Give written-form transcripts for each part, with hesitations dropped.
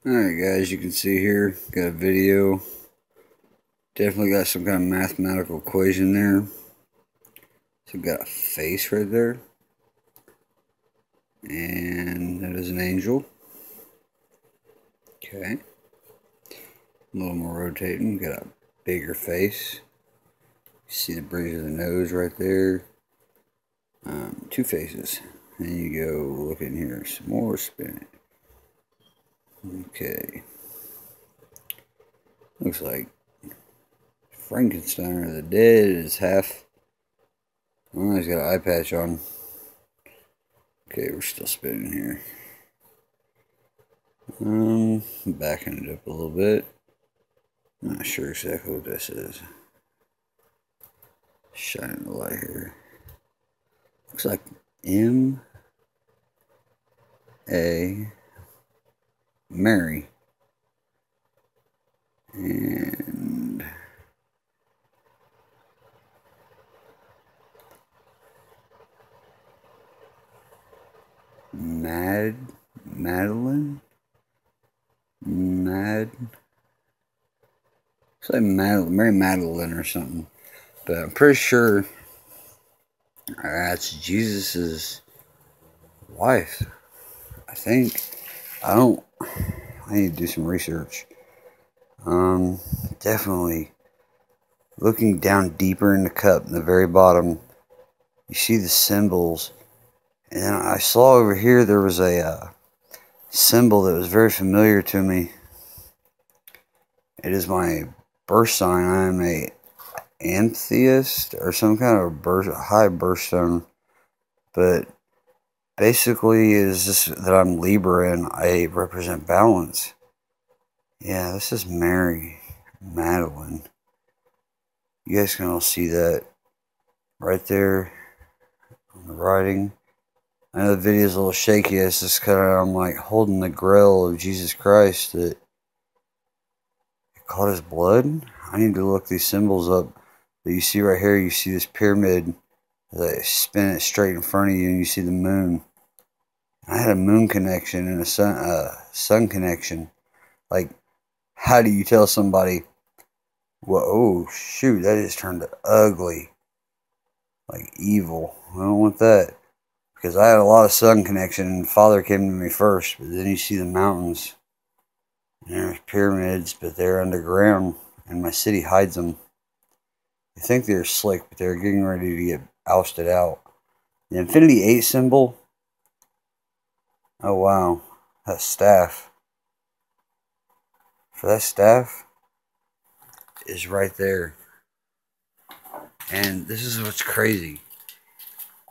Alright guys, you can see here, got a video. Definitely got some kind of mathematical equation there. So got a face right there. And that is an angel. Okay. A little more rotating, got a bigger face. You see the bridge of the nose right there. Two faces. And you go look in here, some more spin it. Okay. Looks like Frankenstein or the Dead is half. Oh, he's got an eye patch on. Okay, we're still spinning here. Backing it up a little bit. Not sure exactly what this is. Shining the light here. Looks like M.A. Mary. And Madeline? It's like Mary Magdalene or something. But I'm pretty sure that's Jesus's wife. I think. I need to do some research. Definitely looking down deeper in the cup in the very bottom, you see the symbols. And I saw over here there was a symbol that was very familiar to me. It is my birth sign. I am a amethyst or some kind of high birthstone, but basically is just that I'm Libra and I represent balance. Yeah, this is Mary Magdalene. You guys can all see that right there on the writing. I know the video's a little shaky. It's just kind of, I'm like holding the Grail of Jesus Christ that caught his blood. I need to look these symbols up. But you see right here, you see this pyramid. They spin it straight in front of you and you see the moon. I had a moon connection and a sun connection. Like, how do you tell somebody, well, oh shoot, that just turned ugly. Like evil. I don't want that. Because I had a lot of sun connection and Father came to me first. But then you see the mountains. And there's pyramids, but they're underground. And my city hides them. They think they're slick, but they're getting ready to get ousted out. The Infinity 8 symbol. Oh wow. That staff. For that staff is right there. And this is what's crazy.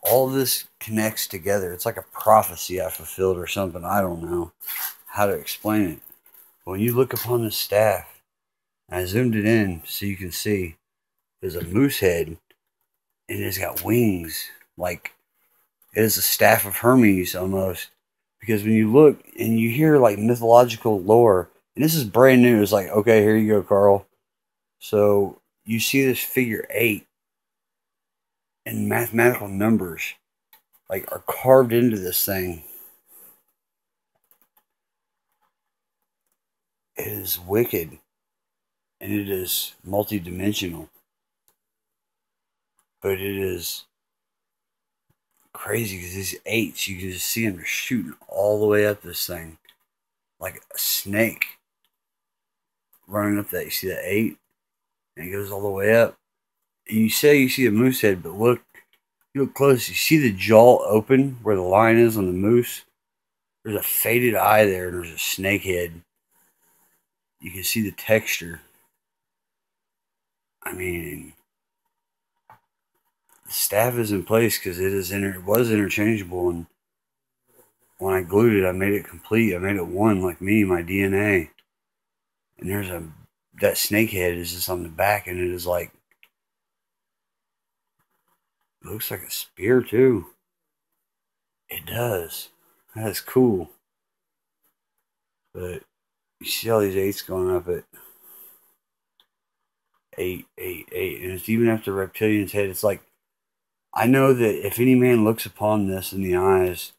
All this connects together. It's like a prophecy I fulfilled or something. I don't know how to explain it. But when you look upon the staff, I zoomed it in so you can see there's a moose head and it's got wings. Like it is a staff of Hermes almost. Because when you look and you hear like mythological lore, and this is brand new, it's like, okay, here you go, Carl. So you see this figure 8 and mathematical numbers like are carved into this thing. It is wicked and it is multidimensional. But it is crazy because these 8s, you can just see them shooting all the way up this thing. Like a snake running up that. You see that 8? And it goes all the way up. And you say you see a moose head, but look, you look close, you see the jaw open where the line is on the moose. There's a faded eye there, and there's a snake head. You can see the texture. I mean, the staff is in place because it was interchangeable, and when I glued it, I made it complete. I made it one, like me, my DNA. And there's that snake head is just on the back, and it is like, it looks like a spear too. It does. That is cool. But you see all these 8s going up at 8, 8, 8. And it's even after reptilian's head. It's like, I know that if any man looks upon this in the eyes,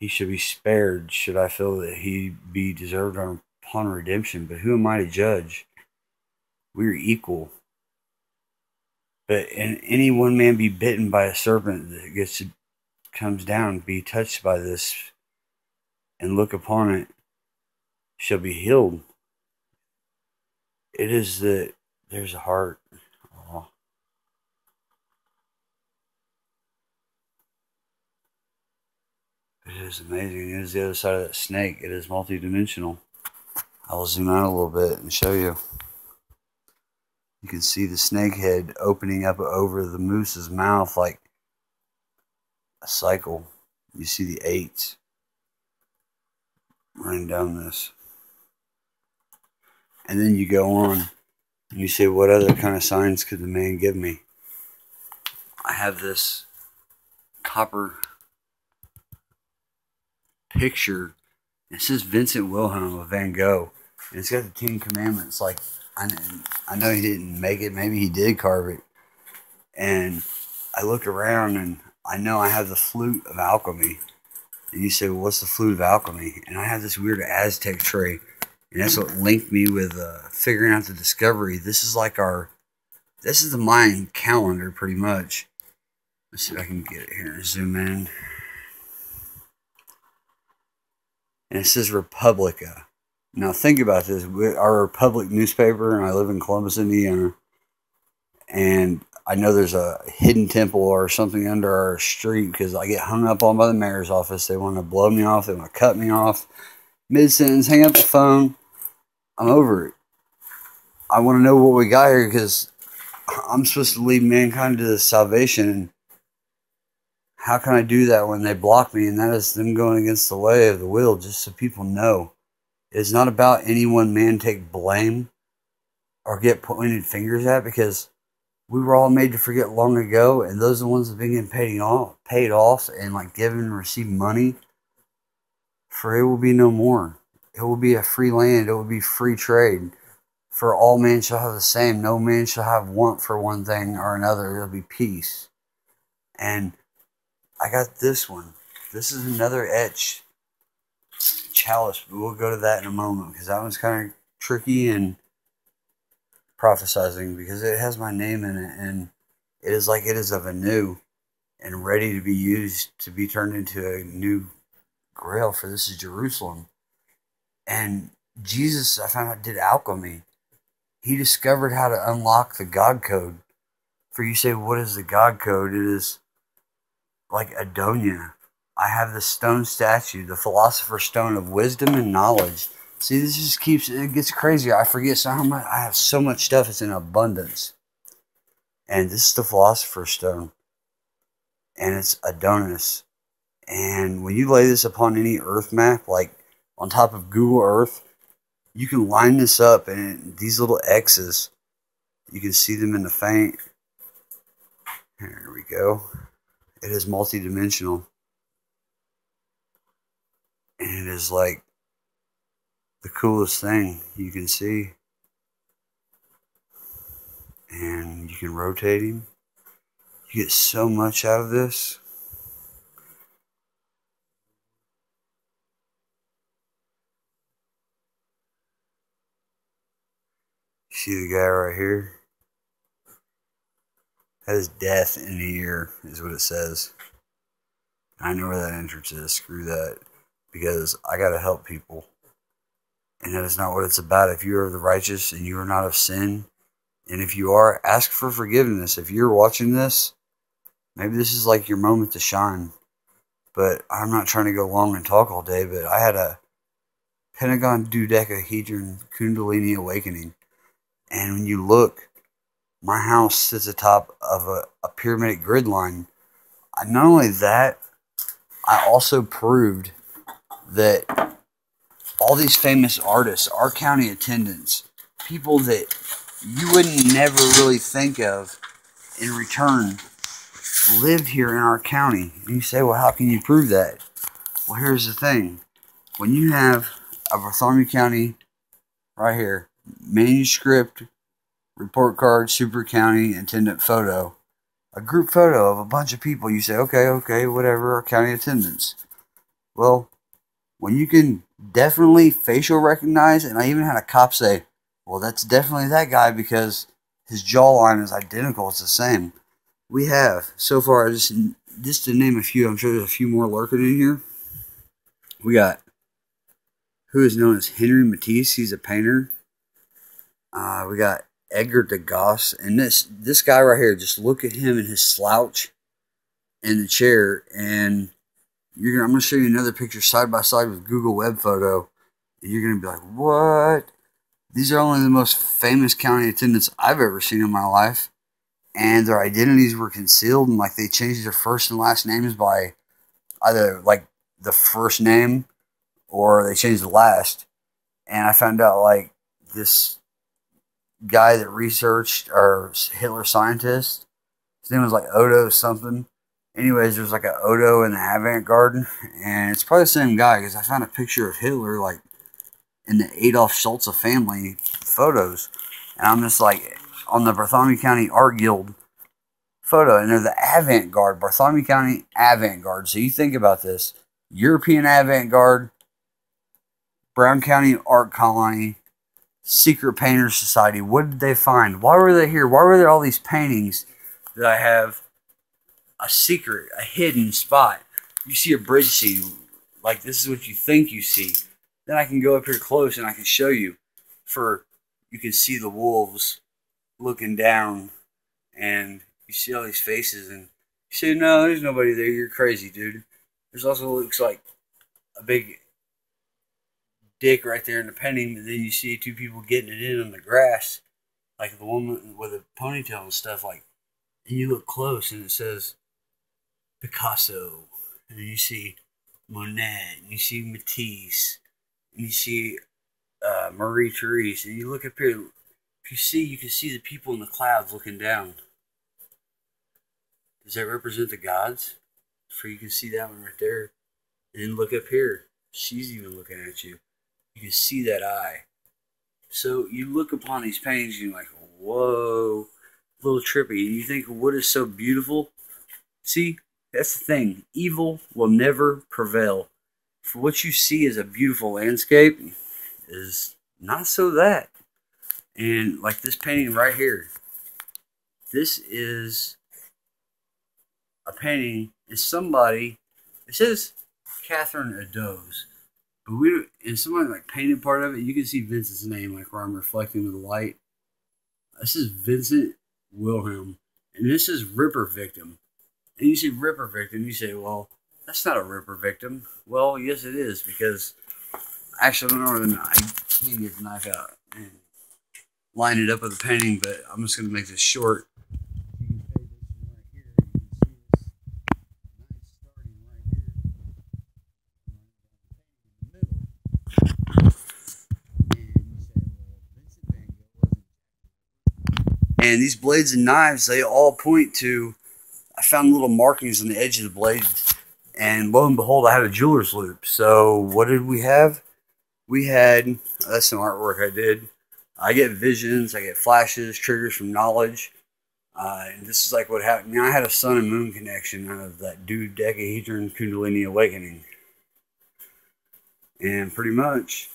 he should be spared should I feel that he be deserved upon redemption. But who am I to judge? We are equal. But and any one man be bitten by a serpent that comes down, be touched by this, and look upon it, shall be healed. It is that there's a heart. Oh, it is amazing. It is the other side of that snake. It is multidimensional. I will zoom out a little bit and show you. You can see the snake head opening up over the moose's mouth like a cycle. You see the 8s running down this. And then you go on and you say, what other kind of signs could the man give me? I have this copper picture. It says Vincent Wilhelm of Van Gogh. And it's got the 10 Commandments. Like, I know he didn't make it. Maybe he did carve it. And I look around and I know I have the flute of alchemy. And you say, well, what's the flute of alchemy? And I have this weird Aztec tray. And that's what linked me with figuring out the discovery. This is like this is the Mayan calendar pretty much. Let's see if I can get it here and zoom in. And it says Republica. Now think about this. Our Republic newspaper, and I live in Columbus, Indiana. And I know there's a hidden temple or something under our street because I get hung up on by the mayor's office. They want to blow me off. They want to cut me off. Mid-sentence, hang up the phone. I'm over it. I want to know what we got here because I'm supposed to lead mankind to salvation. And how can I do that when they block me? And that is them going against the way of the will, just so people know. It's not about any one man take blame or get pointed fingers at, because we were all made to forget long ago, and those are the ones that have been getting paid off and like given and received money. For it will be no more. It will be a free land. It will be free trade. For all men shall have the same. No man shall have want for one thing or another. It'll be peace. And I got this one. This is another etched chalice. We'll go to that in a moment because that one's kind of tricky and prophesizing because it has my name in it, and it is like it is of a new and ready to be used to be turned into a new Grail, for this is Jerusalem. And Jesus, I found out, did alchemy. He discovered how to unlock the God code. For you say, what is the God code? It is like Adonia. I have the stone statue, the Philosopher's stone of wisdom and knowledge. See, this just it gets crazier. I forget how much, I have so much stuff, it's in abundance. And this is the Philosopher's stone. And it's Adonis. And when you lay this upon any earth map, like on top of Google Earth, you can line this up, and these little X's, you can see them in the faint. Here we go. It is multidimensional. And it is like the coolest thing you can see. And you can rotate him. You get so much out of this. See the guy right here? That is death in the ear, is what it says. I know where that entrance is. Screw that. Because I got to help people. And that is not what it's about. If you are the righteous and you are not of sin, and if you are, ask for forgiveness. If you're watching this, maybe this is like your moment to shine. But I'm not trying to go long and talk all day, but I had a Pentagon dodecahedron Kundalini awakening. And when you look, my house sits atop of a pyramidal grid line. Not only that, I also proved that all these famous artists, our county attendants, people that you wouldn't never really think of in return, lived here in our county. And you say, well, how can you prove that? Well, here's the thing. When you have a Bartholomew County right here, manuscript, report card, super county attendant photo, a group photo of a bunch of people, you say, okay, whatever, our county attendants. Well, when you can definitely facial recognize, and I even had a cop say, well, that's definitely that guy because his jawline is identical. It's the same. We have, so far, just to name a few, I'm sure there's a few more lurking in here. We got who is known as Henry Matisse. He's a painter. We got Edgar Degas. And this guy right here, just look at him in his slouch in the chair, and I'm going to show you another picture side by side with Google Web Photo, and you're going to be like, what? These are only the most famous county attendants I've ever seen in my life, and their identities were concealed, and like they changed their first and last names by either like the first name or they changed the last. And I found out like this guy that researched or Hitler scientist, his name was like Odo something. Anyways, there's like an Odo in the avant-garde, and it's probably the same guy because I found a picture of Hitler like in the Adolf Schulze family photos, and I'm just like on the Bartholomew County Art Guild photo, and they're the avant-garde, Bartholomew County avant-garde. So you think about this: European avant-garde, Brown County Art Colony, Secret Painters Society. What did they find? Why were they here? Why were there all these paintings that I have a secret, a hidden spot? You see a bridge scene, like this is what you think you see. Then I can go up here close and I can show you. You can see the wolves looking down, and you see all these faces, and you say, no, there's nobody there. You're crazy, dude. There's also looks like a big dick right there in the painting, and then you see two people getting it in on the grass, like the woman with a ponytail and stuff, like, and you look close and it says Picasso, and then you see Monet, and you see Matisse, and you see Marie Therese, and you look up here, you can see the people in the clouds looking down. Does that represent the gods? For you can see that one right there, and then look up here, she's even looking at you. You can see that eye. So you look upon these paintings and you're like, whoa, a little trippy. And you think, what is so beautiful? See, that's the thing. Evil will never prevail. For what you see as a beautiful landscape is not so that. And like this painting right here. This is a painting. It's somebody, it says Catherine Eddowes. But and somebody like painted part of it, you can see Vincent's name, like where I'm reflecting with the light. This is Vincent Wilhelm, and this is Ripper Victim. And you see Ripper Victim, you say, well, that's not a Ripper Victim. Well, yes it is, because actually I don't know where the knife, I can't get the knife out and line it up with the painting, but I'm just going to make this short. And these blades and knives, they all point to, I found little markings on the edge of the blade, and lo and behold, I had a jeweler's loop. So what did we have? We had, that's some artwork I did. I get visions, I get flashes, triggers from knowledge. And this is like what happened. I had a sun and moon connection out of that dodecahedron Kundalini awakening. And pretty much,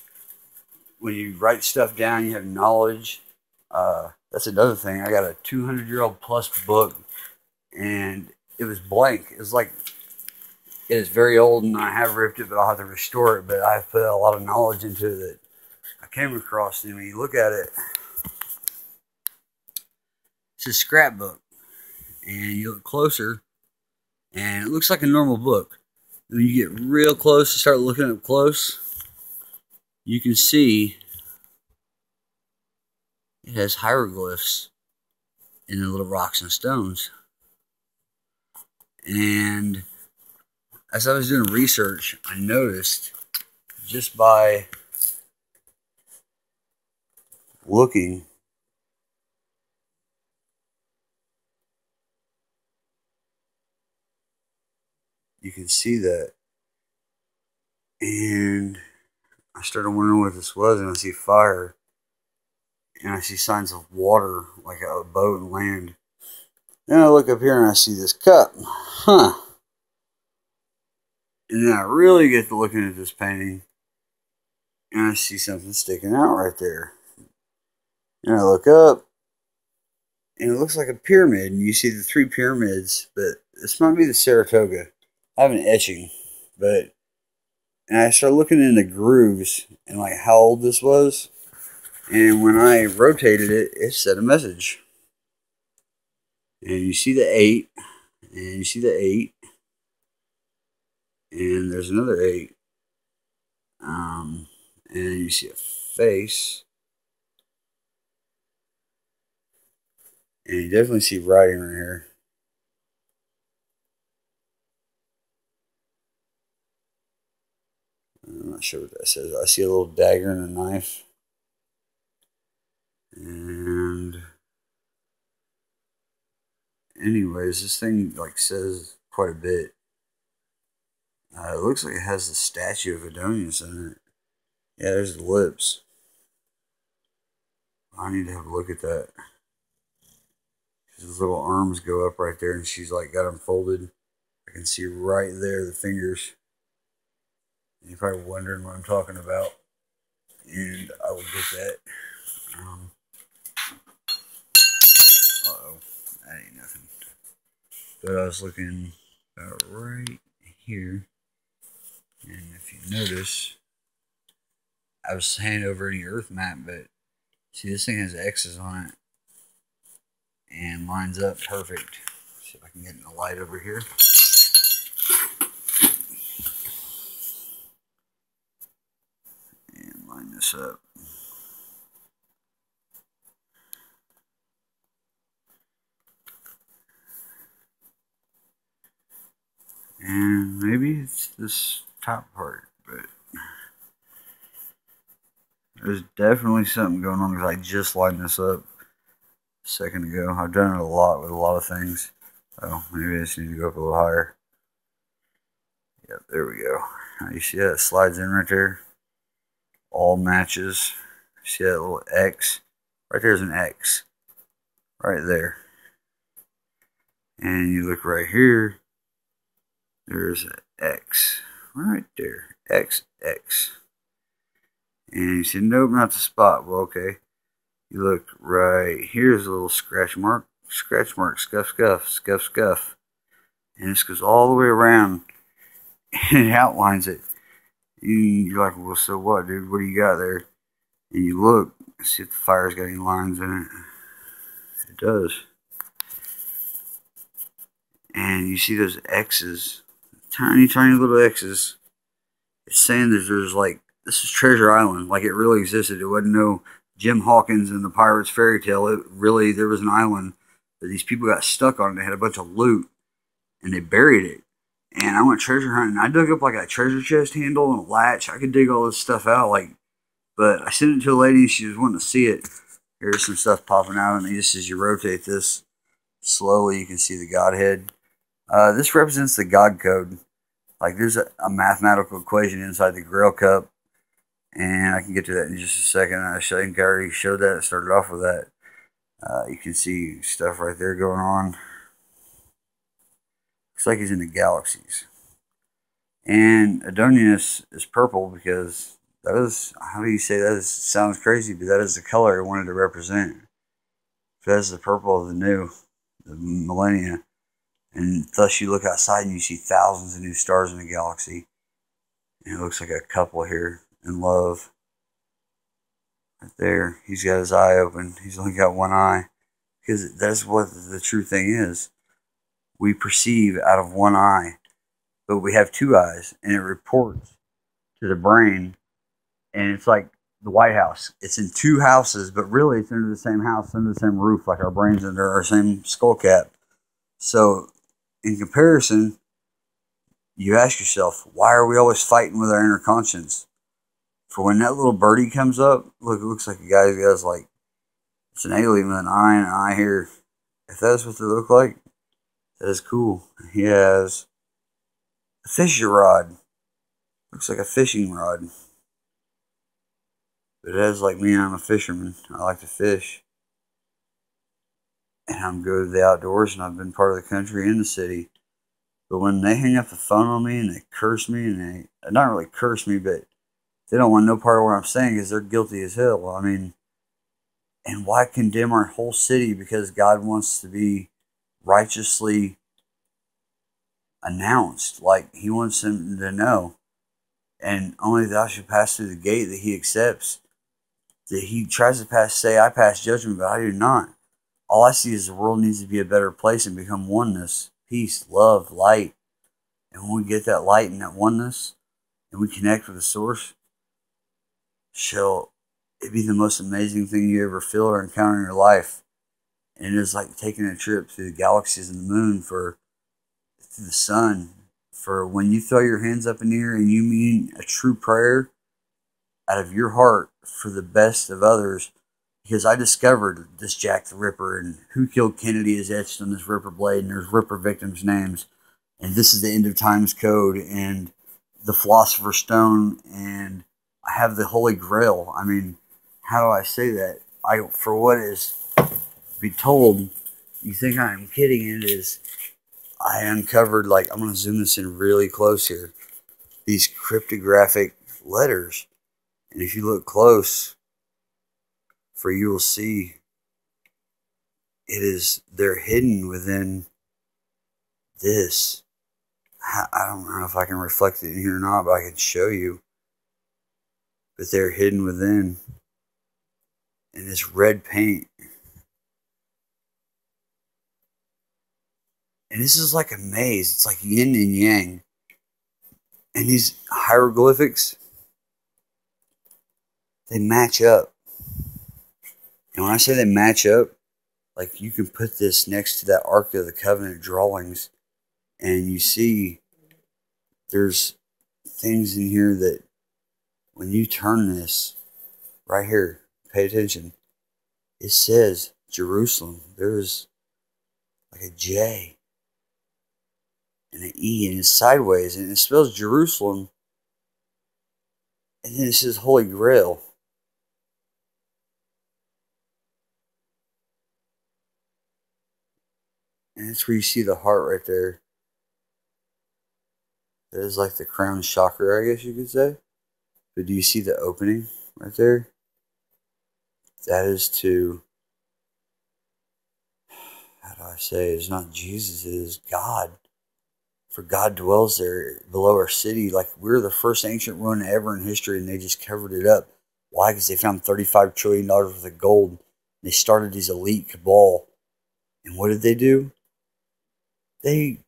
when you write stuff down, you have knowledge. That's another thing. I got a 200-year-old plus book, and it was blank. It was like, it is very old, and I have ripped it, but I'll have to restore it. But I've put a lot of knowledge into it that I came across. And when you look at it, it's a scrapbook, and you look closer, and it looks like a normal book. When you get real close and start looking up close, you can see it has hieroglyphs in the little rocks and stones. And as I was doing research, I noticed just by looking, you can see that. And I started wondering what this was, and I see fire. And I see signs of water, like a boat and land. Then I look up here and I see this cup. Huh. And then I really get to looking at this painting, and I see something sticking out right there. And I look up, and it looks like a pyramid, and you see the three pyramids, but this might be the Saratoga. I have an etching, but, and I started looking in the grooves and like how old this was, and when I rotated it, it said a message. And you see the 8, and you see the 8, and there's another 8, and you see a face, and you definitely see writing right here. I'm not sure what that says. I see a little dagger and a knife. And anyways, this thing like says quite a bit. It looks like it has the statue of Adonis in it. Yeah, there's the lips. I need to have a look at that. His little arms go up right there, and she's like got them folded. I can see right there the fingers. You're probably wondering what I'm talking about, and I will get that. Uh-oh, that ain't nothing. But I was looking about right here, and if you notice, I was handing over any Earth map, but see, this thing has X's on it and lines up perfect. See if I can get in the light over here. And line this up. And maybe it's this top part, but there's definitely something going on because I just lined this up a second ago. I've done it a lot with a lot of things. Oh, maybe I just need to go up a little higher. Yep, there we go. Now you see that it slides in right there? All matches. See that little X? Right there's an X. Right there. And you look right here. There's an X. Right there. X, X. And you say, nope, not the spot. Well, okay. You look right here's a little scratch mark, scuff, scuff, scuff, scuff. And this goes all the way around and it outlines it. You're like, well, so what, dude? What do you got there? And you look, see if the fire's got any lines in it. It does. And you see those X's, tiny, tiny little X's. It's saying that there's like, this is Treasure Island, like it really existed. It wasn't no Jim Hawkins and the Pirates fairy tale. It really, there was an island that these people got stuck on. They had a bunch of loot, and they buried it. And I went treasure hunting. I dug up like a treasure chest handle and a latch. I could dig all this stuff out, like, but I sent it to a lady. She was wanting to see it. Here's some stuff popping out, and just as you rotate this slowly, you can see the Godhead. This represents the God code. Like there's a mathematical equation inside the Grail cup. And I can get to that in just a second. I think I already showed that. I started off with that. You can see stuff right there going on. Looks like he's in the galaxies. And Adonis is purple because that is, how do you say that? Sounds crazy, but that is the color I wanted to represent. That is the purple of the millennia. And thus you look outside and you see thousands of new stars in the galaxy. And it looks like a couple here in love. Right there. He's got his eye open. He's only got one eye. Because that's what the true thing is. We perceive out of one eye. But we have two eyes. And it reports to the brain. And it's like the White House. It's in two houses. But really it's under the same house. Under the same roof. Like our brain's under our same skull cap. So in comparison, you ask yourself, why are we always fighting with our inner conscience? For when that little birdie comes up, look, it looks like a guy who has like, it's an alien with an eye and an eye here. If that's what they look like, that is cool. He has a fishing rod. Looks like a fishing rod. But it has like me, I'm a fisherman. I like to fish. And I'm good to the outdoors, and I've been part of the country and the city. But when they hang up the phone on me and they curse me, and they not really curse me, but they don't want no part of what I'm saying because they're guilty as hell. I mean, and why condemn our whole city because God wants to be righteously announced? Like, He wants them to know. And only thou shalt pass through the gate that He accepts. That He tries to say, I pass judgment, but I do not. All I see is the world needs to be a better place and become oneness, peace, love, light. And when we get that light and that oneness, and we connect with the source, shall it be the most amazing thing you ever feel or encounter in your life. And it is like taking a trip through the galaxies and the moon, through the sun. For when you throw your hands up in the air and you mean a true prayer out of your heart for the best of others, because I discovered this Jack the Ripper, and who killed Kennedy is etched on this Ripper blade, and there's Ripper victims' names, and this is the end of times code, and the Philosopher's Stone, and I have the Holy Grail. I mean, how do I say that? For what is be told, you think I'm kidding, it is, I uncovered, like, I'm going to zoom this in really close here, these cryptographic letters. And if you look close, for you will see they're hidden within this. I don't know if I can reflect it in here or not, but I can show you. But they're hidden within in this red paint. And this is like a maze. It's like yin and yang. And these hieroglyphics, they match up. And when I say they match up, like, you can put this next to that Ark of the Covenant drawings, and you see there's things in here that when you turn this right here, pay attention, it says Jerusalem. There's like a J and an E, and it's sideways, and it spells Jerusalem, and then it says Holy Grail. And that's where you see the heart right there. That is like the crown chakra, I guess you could say. But do you see the opening right there? That is to, how do I say, it's not Jesus, it is God. For God dwells there below our city. Like, we're the first ancient ruin ever in history, and they just covered it up. Why? Because they found $35 trillion worth of gold. They started these elite cabal. And what did they do? They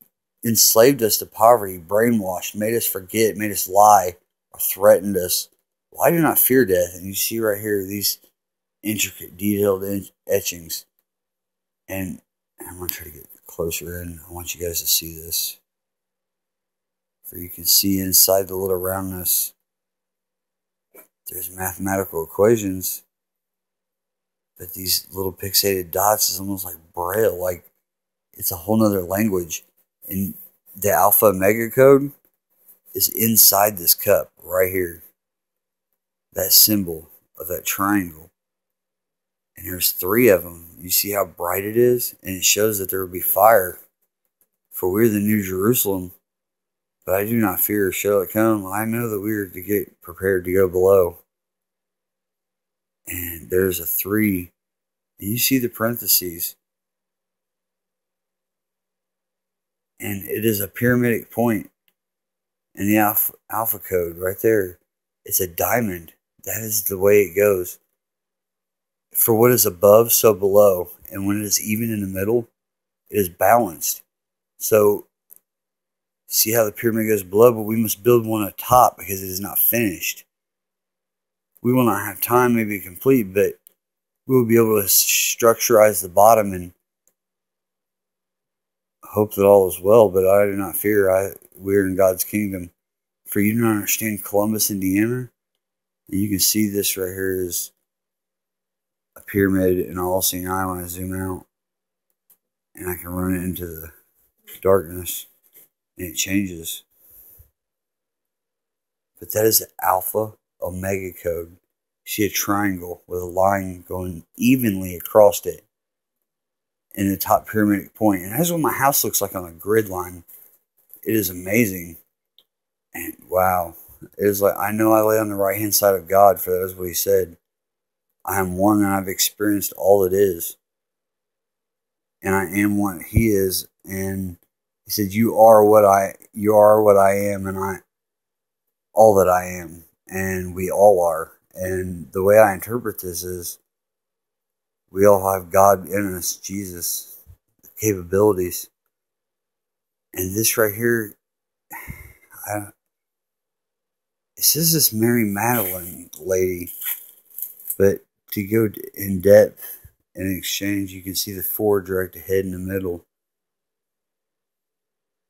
enslaved us to poverty, brainwashed, made us forget, made us lie, or threatened us. Well, I do not fear death. And you see right here these intricate, detailed etchings. And I'm going to try to get closer in. I want you guys to see this. For you can see inside the little roundness, there's mathematical equations. But these little pixelated dots is almost like Braille. Like, it's a whole nother language. And the alpha omega code is inside this cup right here. That symbol of that triangle. And there's 3 of them. You see how bright it is? And it shows that there will be fire. For we're the New Jerusalem. But I do not fear shall it come. I know that we are to get prepared to go below. And there's a 3. And you see the parentheses. And it is a pyramidic point in the alpha code right there. It's a diamond. That is the way it goes. For what is above, so below. And when it is even in the middle, it is balanced. So, see how the pyramid goes below, but we must build one atop because it is not finished. We will not have time maybe to complete, but we will be able to structurize the bottom and hope that all is well, but I do not fear. We are in God's kingdom. For you do not understand Columbus, Indiana, and you can see this right here is a pyramid in an all-seeing eye when I zoom out, and I can run it into the darkness, and it changes. But that is the alpha omega code. You see a triangle with a line going evenly across it in the top pyramidic point. And that's what my house looks like on a grid line. it is amazing. And wow, it is like, I know I lay on the right hand side of God, for that is what he said. I am one, and I've experienced all it is, and I am what he is. And he said, you are what I am, and I all that I am, and we all are. And the way I interpret this is, we all have God in us, Jesus, capabilities. And this right here, it says this Mary Magdalene lady, but to go in depth and exchange, you can see the four direct ahead in the middle.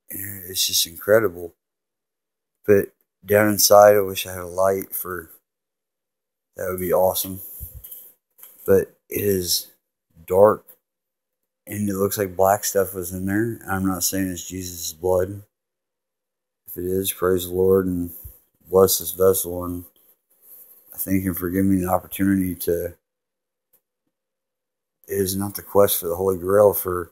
And it's just incredible. But down inside, I wish I had a light for that. Would be awesome. But it is dark, and it looks like black stuff was in there. I'm not saying it's Jesus' blood. If it is, praise the Lord and bless this vessel. And I thank him for giving me the opportunity to. It is not the quest for the Holy Grail. For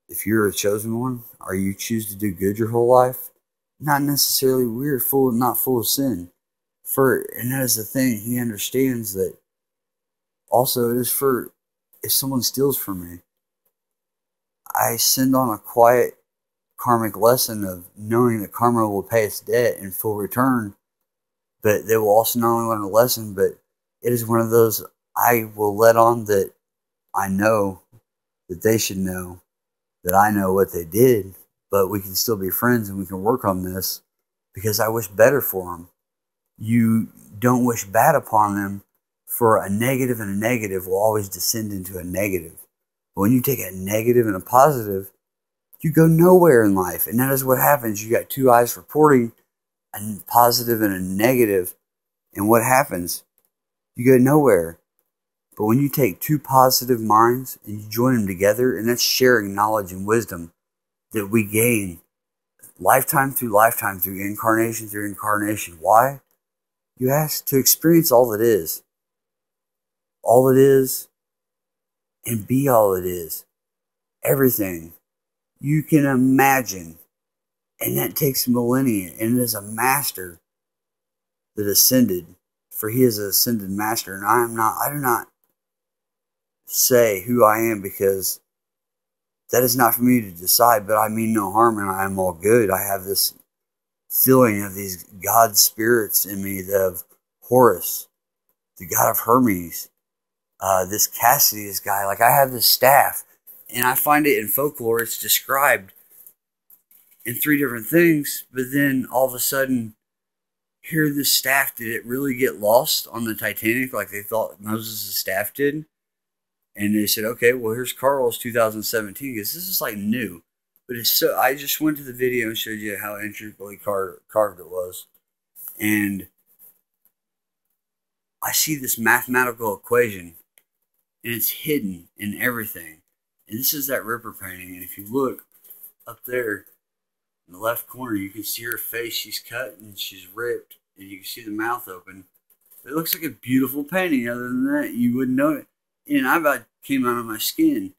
if you're a chosen one, or you choose to do good your whole life, not necessarily weird, not full of sin. And that is the thing. He understands that. Also, it is for if someone steals from me, I send on a quiet karmic lesson of knowing that karma will pay its debt in full return, but they will also not only learn a lesson, but it is one of those I will let on that I know that they should know that I know what they did, but we can still be friends and we can work on this because I wish better for them. You don't wish bad upon them, for a negative and a negative will always descend into a negative. But when you take a negative and a positive, you go nowhere in life. And that is what happens. You got two eyes reporting a positive and a negative. And what happens? You go nowhere. But when you take two positive minds and you join them together, and that's sharing knowledge and wisdom that we gain lifetime, through incarnation through incarnation. Why? You ask to experience all it is, and be all it is. Everything you can imagine. And that takes millennia. And it is a master that ascended. For he is an ascended master. And I do not say who I am, because that is not for me to decide. But I mean no harm, and I am all good. I have this feeling of these God spirits in me, of Horus, the god of Hermes, this Cassidy, this guy. Like, I have this staff, and I find it in folklore, it's described in three different things, but then all of a sudden, here this staff, did it really get lost on the Titanic like they thought Moses' staff did? And they said, okay, well, here's Carl's 2017, because this is like new. But it's so, I just went to the video and showed you how intricately carved it was. And I see this mathematical equation, and it's hidden in everything. And this is that Ripper painting. And if you look up there in the left corner, you can see her face. She's cut and she's ripped, and you can see the mouth open. It looks like a beautiful painting. Other than that, you wouldn't know it. And I about came out of my skin,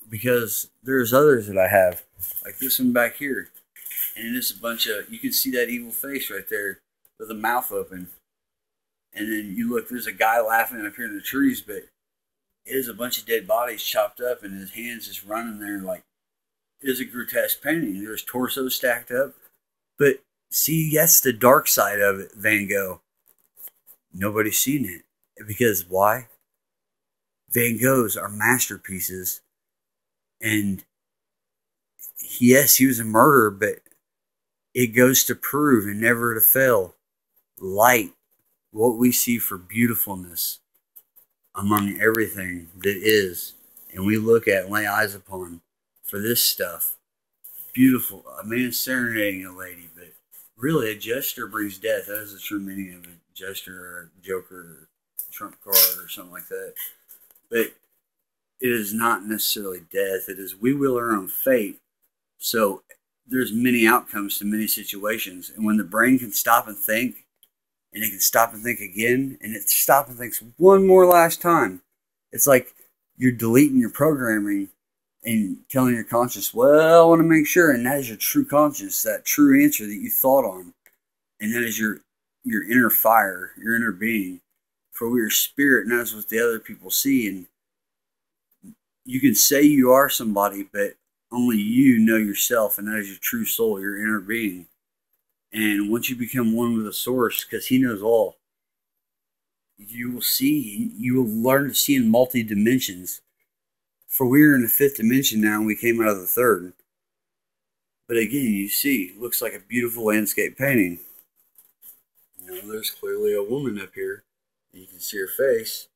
because there's others that I have, like this one back here. And it's a bunch of, you can see that evil face right there with the mouth open. And then you look, there's a guy laughing up here in the trees, but it is a bunch of dead bodies chopped up, and his hands just running there. Like, it is a grotesque painting. There's torso stacked up. But see, that's the dark side of it, Van Gogh. Nobody's seen it. Because why? Van Goghs are masterpieces. And yes, he was a murderer, but it goes to prove and never to fail. Light, what we see for beautifulness among everything that is, and we look at and lay eyes upon for this stuff. Beautiful. A man serenading a lady, but really a gesture brings death. That is the true meaning of a gesture, or a joker, or a trump card, or something like that. But it is not necessarily death. It is, we will our own fate. So there's many outcomes to many situations. And when the brain can stop and think, and it can stop and think again, and it stops and thinks one more last time, it's like you're deleting your programming, and telling your conscience, well, I want to make sure. And that is your true conscience, that true answer that you thought on. And that is your inner fire, your inner being. For we are spirit, and that's what the other people see. And you can say you are somebody, but only you know yourself, and that is your true soul, your inner being. And once you become one with the source, because he knows all, you will see, you will learn to see in multi dimensions. For we are in the fifth dimension now, and we came out of the third. But again, you see, it looks like a beautiful landscape painting. You know, there's clearly a woman up here. You can see her face.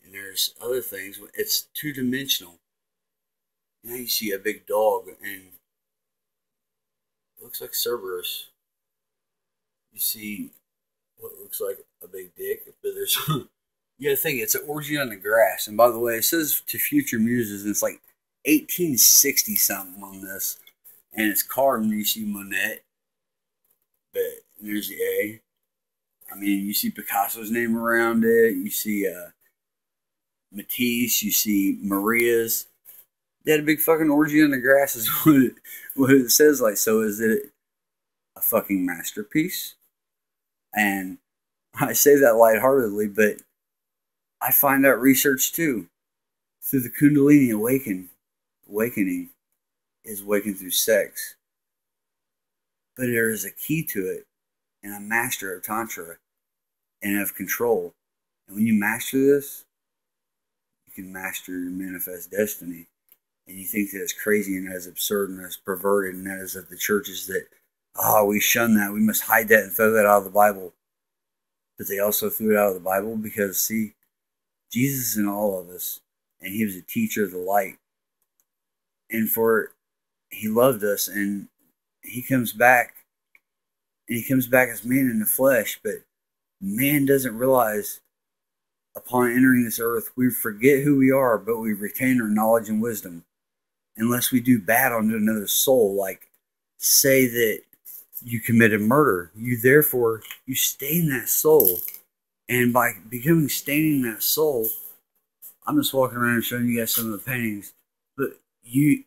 And there's other things. It's two-dimensional. Now you see a big dog, and it looks like Cerberus. You see what looks like a big dick, but there's... You gotta think, it's an orgy on the grass. And by the way, it says to future muses, and it's like 1860 something on this. And it's carved, and you see Monet. But there's the A. I mean, you see Picasso's name around it. You see Matisse. You see Maria's. They had a big fucking orgy on the grass is what it says. Like, so is it a fucking masterpiece? And I say that lightheartedly, but I find out research too. Through the Kundalini awakening is awakened through sex. But there is a key to it, and a master of Tantra and of control. And when you master this, you can master your manifest destiny. And you think that it's crazy and that is absurd and that is perverted and that is of the churches that, we shun that, we must hide that and throw that out of the Bible. But they also threw it out of the Bible because, see, Jesus is in all of us, and he was a teacher of the light. And he loved us, and he comes back, and he comes back as man in the flesh, but man doesn't realize upon entering this earth, we forget who we are, but we retain our knowledge and wisdom. Unless we do bad onto another soul, like say that you committed murder, you stain that soul. And by staining that soul, I'm just walking around and showing you guys some of the paintings, but you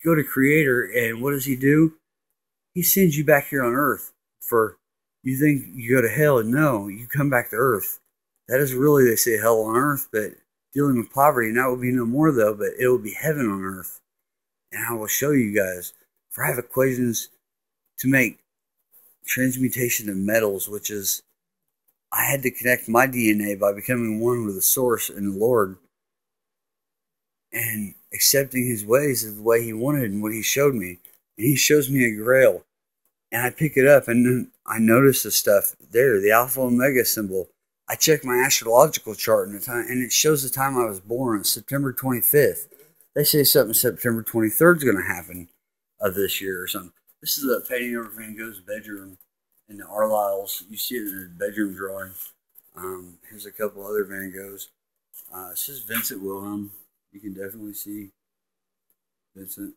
go to Creator, and what does he do? He sends you back here on earth. For you think you go to hell, and no, you come back to earth. That is really, they say, hell on earth, but dealing with poverty, and that will be no more though, but it will be heaven on earth. And I will show you guys, for I have equations to make transmutation of metals, which is, I had to connect my DNA by becoming one with the source and the Lord, and accepting his ways of the way he wanted and what he showed me. And he shows me a grail, and I pick it up, and then I notice the stuff there, the Alpha Omega symbol. I check my astrological chart in the time, and it shows the time I was born, September 25th. They say something September 23rd is going to happen of this year or something. This is a painting over Van Gogh's bedroom in the Arlyle's. You see it in the bedroom drawing. Here's a couple other Van Goghs. This is Vincent Wilhelm. You can definitely see Vincent.